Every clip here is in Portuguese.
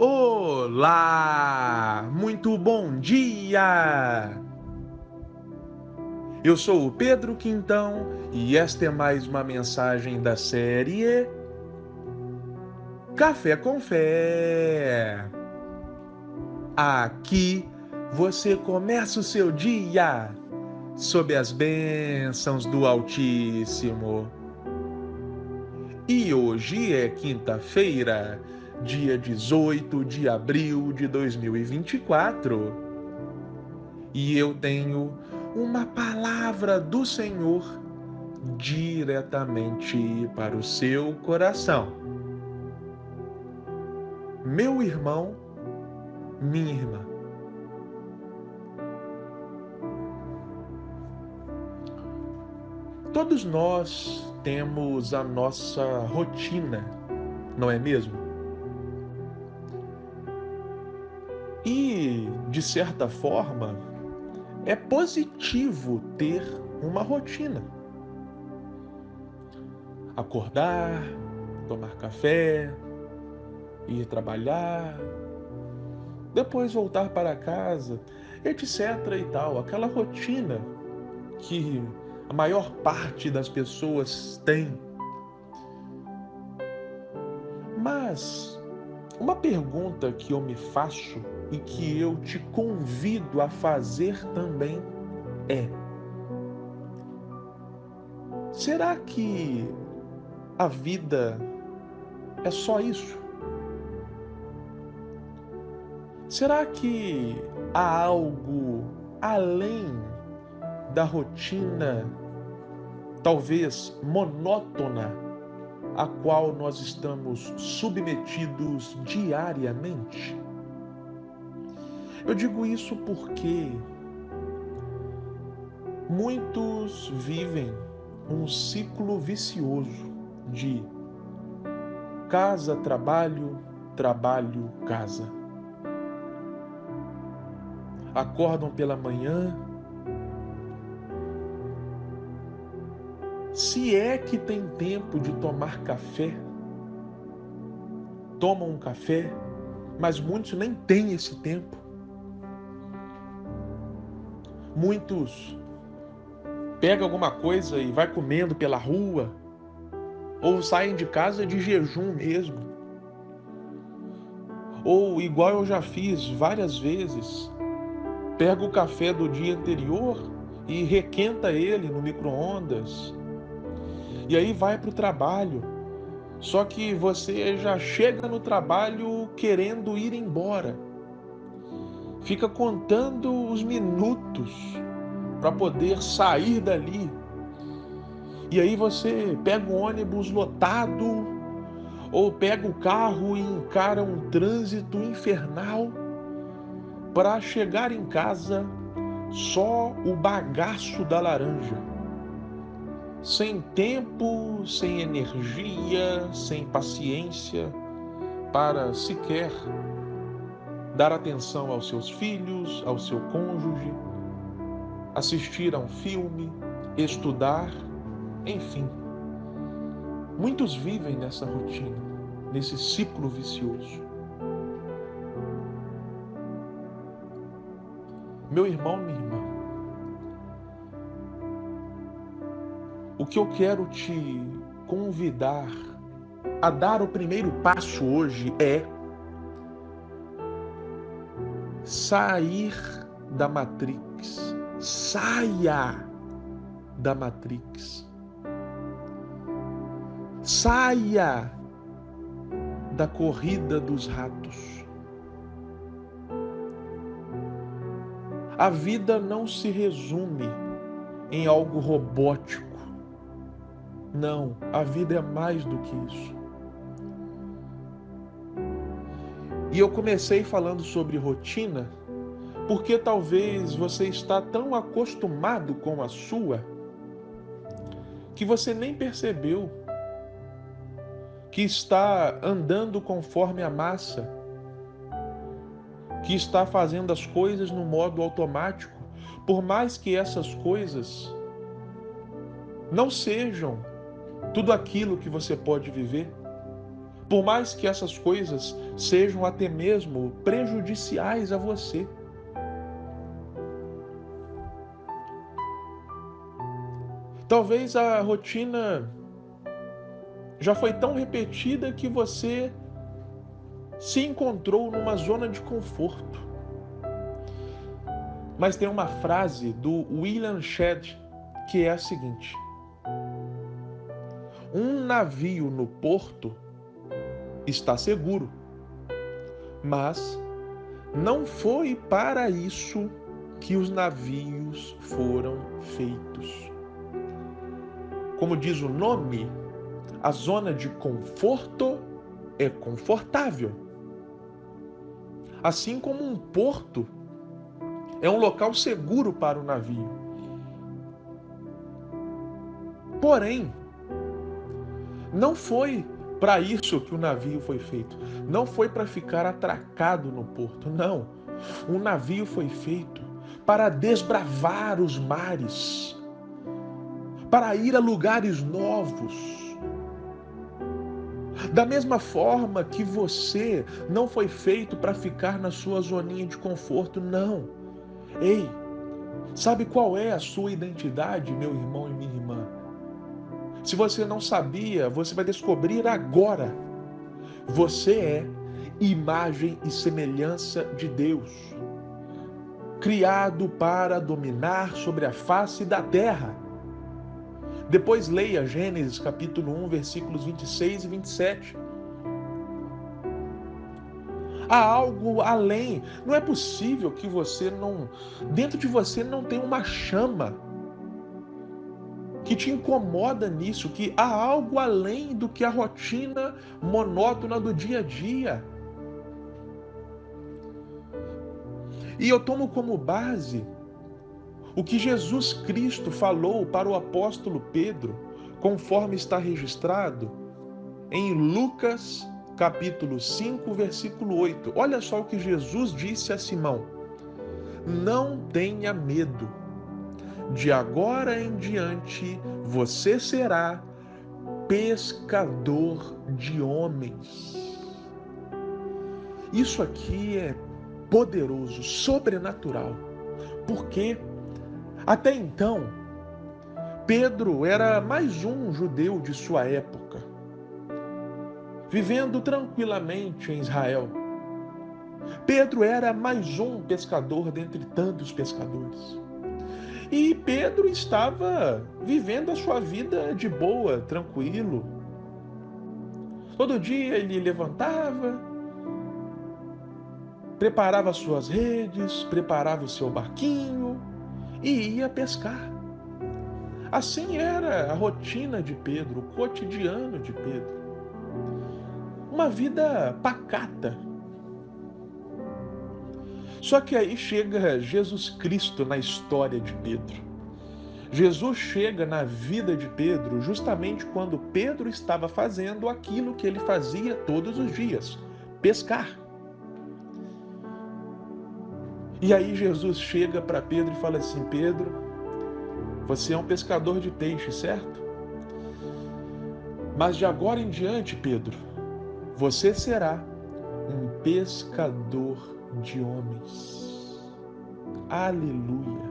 Olá! Muito bom dia! Eu sou o Pedro Quintão e esta é mais uma mensagem da série Café com Fé. Aqui você começa o seu dia sob as bênçãos do Altíssimo. E hoje é quinta-feira, dia 18 de abril de 2024. E eu tenho uma palavra do Senhor diretamente para o seu coração. Meu irmão, minha irmã. Todos nós temos a nossa rotina, não é mesmo? E, de certa forma, é positivo ter uma rotina. Acordar, tomar café, ir trabalhar, depois voltar para casa, etc e tal. Aquela rotina que a maior parte das pessoas tem. Mas uma pergunta que eu me faço e que eu te convido a fazer também é: será que a vida é só isso? Será que há algo além da rotina, talvez monótona, a qual nós estamos submetidos diariamente? Eu digo isso porque muitos vivem um ciclo vicioso de casa, trabalho, trabalho, casa. Acordam pela manhã, se é que tem tempo de tomar café, tomam um café, mas muitos nem têm esse tempo. Muitos pegam alguma coisa e vai comendo pela rua, ou saem de casa de jejum mesmo. Ou, igual eu já fiz várias vezes, pega o café do dia anterior e requenta ele no micro-ondas. E aí vai para o trabalho. Só que você já chega no trabalho querendo ir embora. Fica contando os minutos para poder sair dali. E aí você pega um ônibus lotado ou pega o carro e encara um trânsito infernal para chegar em casa só o bagaço da laranja. Sem tempo, sem energia, sem paciência para sequer dar atenção aos seus filhos, ao seu cônjuge, assistir a um filme, estudar, enfim. Muitos vivem nessa rotina, nesse ciclo vicioso. Meu irmão, minha irmã, o que eu quero te convidar a dar o primeiro passo hoje é sair da Matrix. Saia da Matrix. Saia da corrida dos ratos. A vida não se resume em algo robótico. Não, a vida é mais do que isso. E eu comecei falando sobre rotina, porque talvez você está tão acostumado com a sua, que você nem percebeu que está andando conforme a massa, que está fazendo as coisas no modo automático, por mais que essas coisas não sejam tudo aquilo que você pode viver. Por mais que essas coisas sejam até mesmo prejudiciais a você. Talvez a rotina já foi tão repetida que você se encontrou numa zona de conforto. Mas tem uma frase do William Shedd que é a seguinte: um navio no porto está seguro, mas não foi para isso que os navios foram feitos. Como diz o nome, a zona de conforto é confortável. Assim como um porto é um local seguro para o navio. Porém, não foi para isso que o navio foi feito. Não foi para ficar atracado no porto, não. O navio foi feito para desbravar os mares, para ir a lugares novos. Da mesma forma que você não foi feito para ficar na sua zoninha de conforto, não. Ei, sabe qual é a sua identidade, meu irmão e minha irmã? Se você não sabia, você vai descobrir agora. Você é imagem e semelhança de Deus, criado para dominar sobre a face da terra. Depois leia Gênesis capítulo 1, versículos 26 e 27. Há algo além. Não é possível que dentro de você não tenha uma chama que te incomoda nisso, que há algo além do que a rotina monótona do dia a dia. E eu tomo como base o que Jesus Cristo falou para o apóstolo Pedro, conforme está registrado em Lucas capítulo 5, versículo 8. Olha só o que Jesus disse a Simão: não tenha medo, de agora em diante você será pescador de homens. Isso aqui é poderoso, sobrenatural, porque até então Pedro era mais um judeu de sua época, vivendo tranquilamente em Israel. Pedro era mais um pescador dentre tantos pescadores. E Pedro estava vivendo a sua vida de boa, tranquilo. Todo dia ele levantava, preparava suas redes, preparava o seu barquinho e ia pescar. Assim era a rotina de Pedro, o cotidiano de Pedro. Uma vida pacata. Só que aí chega Jesus Cristo na história de Pedro. Jesus chega na vida de Pedro justamente quando Pedro estava fazendo aquilo que ele fazia todos os dias: pescar. E aí Jesus chega para Pedro e fala assim: Pedro, você é um pescador de peixe, certo? Mas de agora em diante, Pedro, você será um pescador de homens. Aleluia!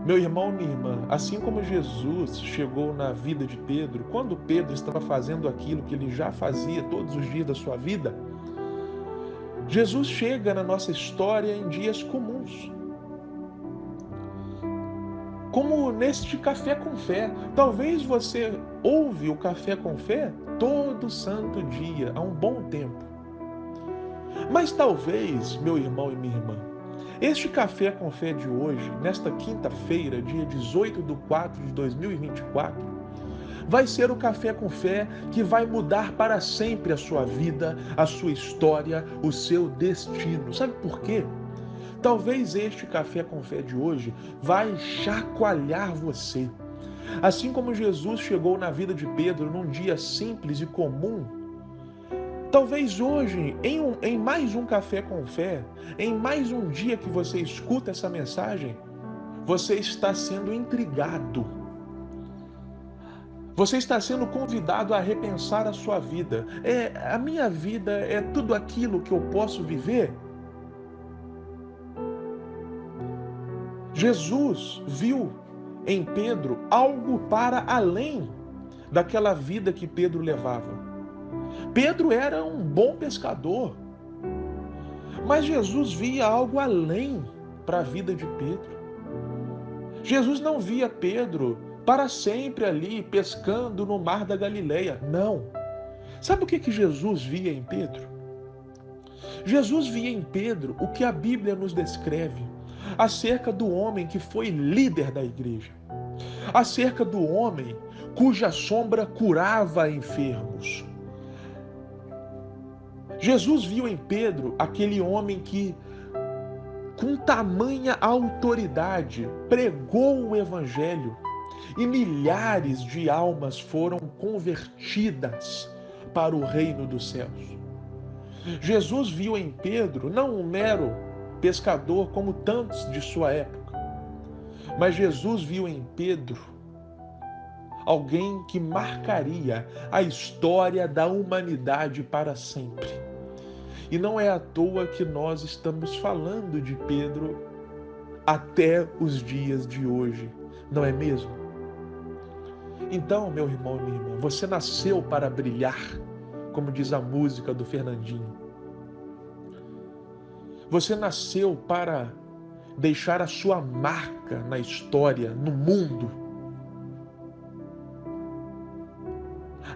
Meu irmão, minha irmã, assim como Jesus chegou na vida de Pedro, quando Pedro estava fazendo aquilo que ele já fazia todos os dias da sua vida, Jesus chega na nossa história em dias comuns. Como neste Café com Fé. Talvez você ouve o Café com Fé todo santo dia, há um bom tempo. Mas talvez, meu irmão e minha irmã, este Café com Fé de hoje, nesta quinta-feira, dia 18/4/2024, vai ser o Café com Fé que vai mudar para sempre a sua vida, a sua história, o seu destino. Sabe por quê? Talvez este Café com Fé de hoje vai chacoalhar você. Assim como Jesus chegou na vida de Pedro num dia simples e comum, talvez hoje, em mais um Café com Fé, em mais um dia que você escuta essa mensagem, você está sendo intrigado. Você está sendo convidado a repensar a sua vida. A minha vida é tudo aquilo que eu posso viver? Jesus viu em Pedro algo para além daquela vida que Pedro levava. Pedro era um bom pescador, mas Jesus via algo além para a vida de Pedro. Jesus não via Pedro para sempre ali pescando no mar da Galileia. Não. Sabe o que Jesus via em Pedro? Jesus via em Pedro o que a Bíblia nos descreve acerca do homem que foi líder da igreja, acerca do homem cuja sombra curava enfermos. Jesus viu em Pedro aquele homem que, com tamanha autoridade, pregou o evangelho e milhares de almas foram convertidas para o reino dos céus. Jesus viu em Pedro não um mero pescador como tantos de sua época, mas Jesus viu em Pedro alguém que marcaria a história da humanidade para sempre. E não é à toa que nós estamos falando de Pedro até os dias de hoje, não é mesmo? Então, meu irmão e minha irmã, você nasceu para brilhar, como diz a música do Fernandinho. Você nasceu para deixar a sua marca na história, no mundo.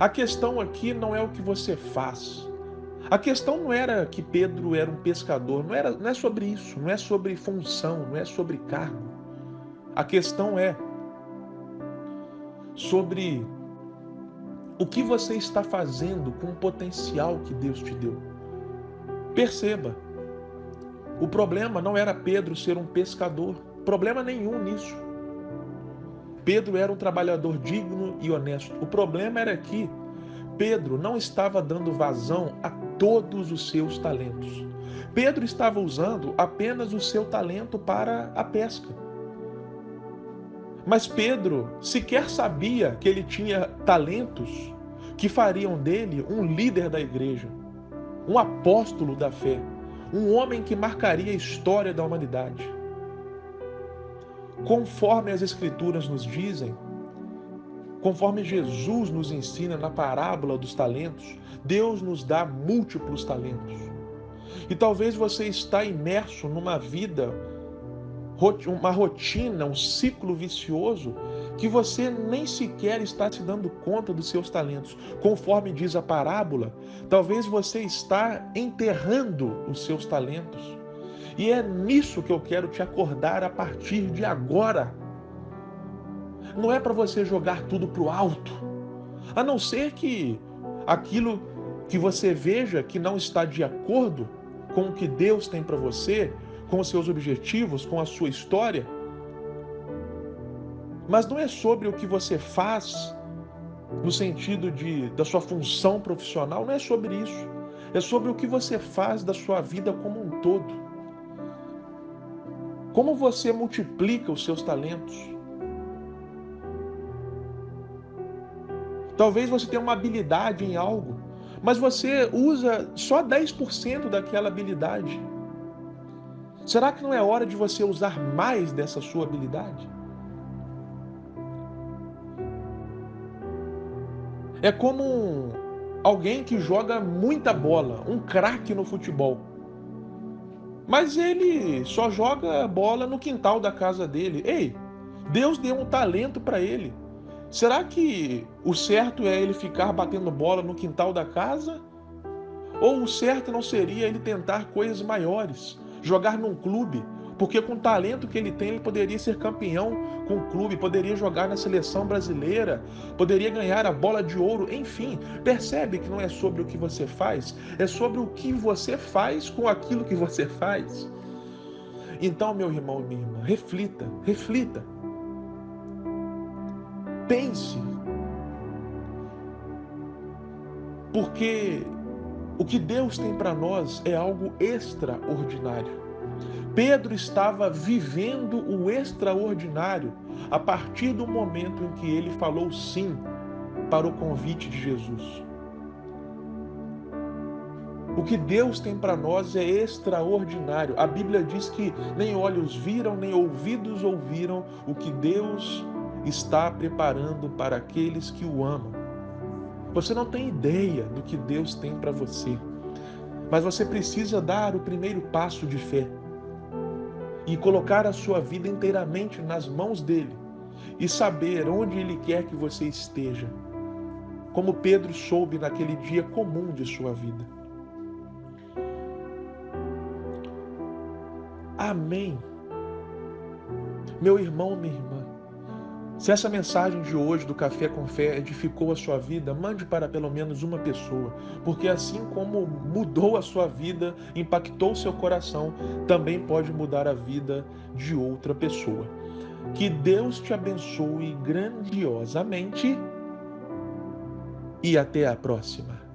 A questão aqui não é o que você faz. A questão não era que Pedro era um pescador, não é sobre isso, não é sobre função, não é sobre cargo. A questão é sobre o que você está fazendo com o potencial que Deus te deu. Perceba, o problema não era Pedro ser um pescador, problema nenhum nisso. Pedro era um trabalhador digno e honesto. O problema era que Pedro não estava dando vazão a todos os seus talentos. Pedro estava usando apenas o seu talento para a pesca. Mas Pedro sequer sabia que ele tinha talentos que fariam dele um líder da igreja, um apóstolo da fé, um homem que marcaria a história da humanidade. Conforme as Escrituras nos dizem, conforme Jesus nos ensina na parábola dos talentos, Deus nos dá múltiplos talentos. E talvez você está imerso numa vida, uma rotina, um ciclo vicioso, que você nem sequer está se dando conta dos seus talentos. Conforme diz a parábola, talvez você está enterrando os seus talentos. E é nisso que eu quero te acordar a partir de agora. Não é para você jogar tudo para o alto, a não ser que aquilo que você veja que não está de acordo com o que Deus tem para você, com os seus objetivos, com a sua história. Mas não é sobre o que você faz no sentido da sua função profissional, não é sobre isso. É sobre o que você faz da sua vida como um todo. Como você multiplica os seus talentos. Talvez você tenha uma habilidade em algo, mas você usa só 10% daquela habilidade. Será que não é hora de você usar mais dessa sua habilidade? É como alguém que joga muita bola, um craque no futebol. Mas ele só joga bola no quintal da casa dele. Ei, Deus deu um talento para ele. Será que o certo é ele ficar batendo bola no quintal da casa? Ou o certo não seria ele tentar coisas maiores, jogar num clube? Porque com o talento que ele tem, ele poderia ser campeão com o clube, poderia jogar na seleção brasileira, poderia ganhar a bola de ouro, enfim. Percebe que não é sobre o que você faz, é sobre o que você faz com aquilo que você faz. Então, meu irmão e minha irmã, reflita. Pense, porque o que Deus tem para nós é algo extraordinário. Pedro estava vivendo o extraordinário a partir do momento em que ele falou sim para o convite de Jesus. O que Deus tem para nós é extraordinário. A Bíblia diz que nem olhos viram, nem ouvidos ouviram o que Deus está preparando para aqueles que o amam. Você não tem ideia do que Deus tem para você, mas você precisa dar o primeiro passo de fé e colocar a sua vida inteiramente nas mãos dele e saber onde ele quer que você esteja, como Pedro soube naquele dia comum de sua vida. Amém. Meu irmão, minha irmã, se essa mensagem de hoje do Café com Fé edificou a sua vida, mande para pelo menos uma pessoa, porque assim como mudou a sua vida, impactou seu coração, também pode mudar a vida de outra pessoa. Que Deus te abençoe grandiosamente e até a próxima.